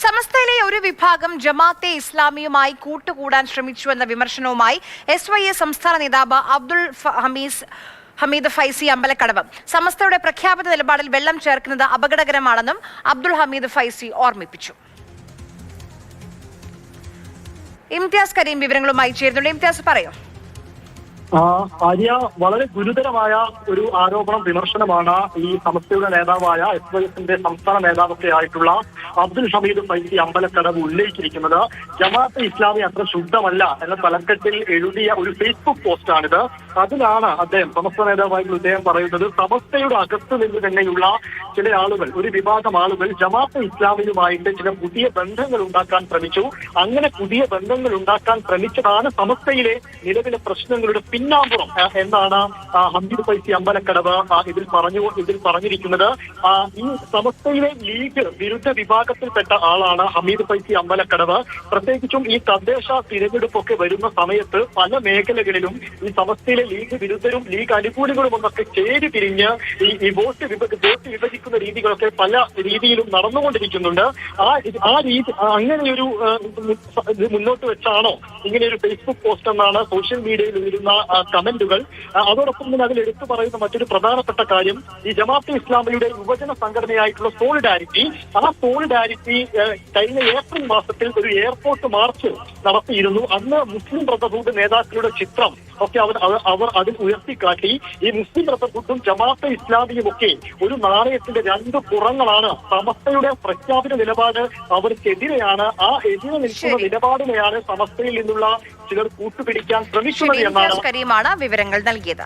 സമസ്തയിലെ ഒരു വിഭാഗം ജമാഅത്തെ ഇസ്ലാമിയുമായി കൂട്ടുകൂടാൻ ശ്രമിച്ചുവെന്ന വിമർശനവുമായി SYA സംസ്ഥാന നേതാവ് അബ്ദുൽ ഹമീദ് ഫൈസി അമ്പലക്കടവ്. സമസ്തയുടെ പ്രഖ്യാപിത നിലപാടിൽ വെള്ളം ചേർക്കുന്നത് അപകടകരമാണെന്നും അബ്ദുൽ ഹമീദ് ഫൈസി ഓർമ്മിപ്പിച്ചു. ഇംതിയാസ് കരീം വിവരങ്ങളുമായി ചേരുന്നുണ്ട്. ഇംതിയാസ് പറയൂ. ആര്യ, വളരെ ഗുരുതരമായ ഒരു ആരോപണം വിമർശനമാണ് ഈ സമസ്തയുടെ നേതാവായ SYSന്റെ സംസ്ഥാന നേതാവൊക്കെ ആയിട്ടുള്ള അബ്ദുൽ ഹമീദ് ഫൈസി അമ്പലക്കടവ് ഉന്നയിച്ചിരിക്കുന്നത്. ജമാഅത്തെ ഇസ്ലാമി അത്ര ശുദ്ധമല്ല എന്ന തലക്കെട്ടിൽ എഴുതിയ ഒരു ഫേസ്ബുക്ക് പോസ്റ്റാണിത്. അതിലാണ് അദ്ദേഹം, സമസ്ത നേതാവായിട്ടുള്ള അദ്ദേഹം പറയുന്നത്, സമസ്തയുടെ അകത്ത് നിന്ന് തന്നെയുള്ള ചില ആളുകൾ, ഒരു വിഭാഗം ആളുകൾ ജമാഅത്തെ ഇസ്ലാമിയുമായിട്ട് ചില പുതിയ ബന്ധങ്ങൾ ഉണ്ടാക്കാൻ ശ്രമിച്ചു. അങ്ങനെ പുതിയ ബന്ധങ്ങൾ ഉണ്ടാക്കാൻ ശ്രമിച്ചതാണ് സമസ്തയിലെ നിലവിലെ പ്രശ്നങ്ങളുടെ പിന്നാമ്പുറം എന്നാണ് ഹമീദ് ഫൈസി അമ്പലക്കടവ് ഇതിൽ പറഞ്ഞിരിക്കുന്നത്. ഈ സമസ്തയിലെ ലീഗ് വിരുദ്ധ വിഭാഗത്തിൽപ്പെട്ട ആളാണ് ഹമീദ് ഫൈസി അമ്പലക്കടവ്. പ്രത്യേകിച്ചും ഈ തദ്ദേശ തിരഞ്ഞെടുപ്പൊക്കെ വരുന്ന സമയത്ത് പല മേഖലകളിലും ഈ സമസ്തയിലെ ലീഗ് വിരുദ്ധരും ലീഗ് അനുകൂലികളും ഒന്നൊക്കെ ചേരി തിരിഞ്ഞ് ഈ വോട്ട് വിഭജിക്കുന്ന രീതികളൊക്കെ പല രീതിയിലും നടന്നുകൊണ്ടിരിക്കുന്നുണ്ട്. ആ രീതി അങ്ങനെയൊരു മുന്നോട്ട് വെച്ചാണോ ഇങ്ങനെയൊരു ഫേസ്ബുക്ക് പോസ്റ്റ് എന്നാണ് സോഷ്യൽ മീഡിയയിൽ ഉയരുന്ന കമന്റുകൾ. അതോടൊപ്പം തന്നെ അതിൽ എടുത്തു പറയുന്ന മറ്റൊരു പ്രധാനപ്പെട്ട കാര്യം, ഈ ജമാഅത്തെ ഇസ്ലാമിയുടെ യുവജന സംഘടനയായിട്ടുള്ള സോളിഡാരിറ്റി, ആ സോളിഡാരിറ്റി കഴിഞ്ഞ ഏപ്രിൽ മാസത്തിൽ ഒരു എയർപോർട്ട് മാർച്ച് നടത്തിയിരുന്നു. അന്ന് മുസ്ലിം ബ്രദർഹുഡ് നേതാക്കളുടെ ചിത്രം ഒക്കെ അവർ അതിൽ ഉയർത്തിക്കാട്ടി. ഈ മുസ്ലിം ബ്രദർഹുഡും ജമാഅത്തെ ഇസ്ലാമിയും ഒക്കെ ഒരു നാണയത്തിന്റെ രണ്ട് പുറങ്ങളാണ്. സമസ്തയുടെ പ്രഖ്യാപിത നിലപാട് അവർക്കെതിരെയാണ്. ആ എതിരെ നിൽക്കുന്ന നിലപാടിനെയാണ് സമസ്തയിൽ നിന്നുള്ള ചിലർ കൂട്ടുപിടിക്കാൻ ശ്രമിക്കുന്നത് എന്നാണ് വിവരങ്ങൾ നൽകിയത്.